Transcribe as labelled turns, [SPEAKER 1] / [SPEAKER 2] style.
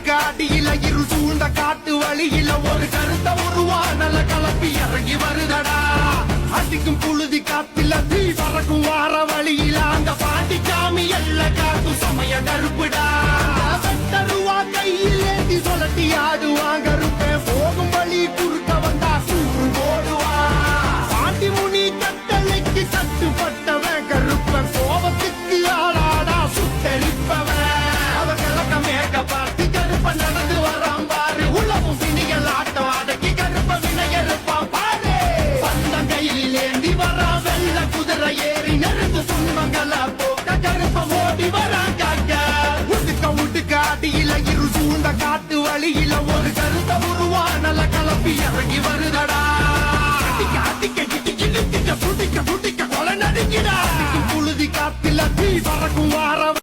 [SPEAKER 1] காட்டியில இரு சூழ்ந்த காட்டு வழியில ஒரு கருத்த உருவானல கலப்பி இறங்கி வருதடா அடிக்கும் புழுதி காத்தில தீ பறக்கும் வார வழியில அந்த பாட்டி காமி எல்ல காட்டும் சமய கருப்புடா வெட்டருவா கையில் ஏந்தி சொல்லட்டி ஆடுவாங்க இருப்பேன் போகும் வழி குறுக்க வந்தா சூறு போடுவா பாட்டி முனி கட்டளைக்கு கட்டுப்பட்டவன் கருப்பன் கோபத்துக்கு ஆளாடா சுட்டரிப்பவன் அவன் கிழக்க மேக பார்த்து கருப்ப நடந்து வரான் பாரு உழவும் பிணிகள் ஆட்டம் அடக்கி கருப்ப வினையறுப்பான் பாரு பந்தம் கையில் ஏந்தி வரான் வெள்ள குதிரை ஏறி நெருங்கு துன்பங்களை போக்க கருப்ப ஓடி வரான் காக்க உடுக்க உடுக்க அடியில இரு சூழ்ந்த காட்டு வழியில ஒரு கருத்த உருவானல கலப்பி இறங்கி வருதடா அடிக்க அடிக்க இடிக்க இடிக்க சுடிக்க சுடிக்க கொலை நடுங்கிடா புழுதி காத்தில தீ பறக்கும்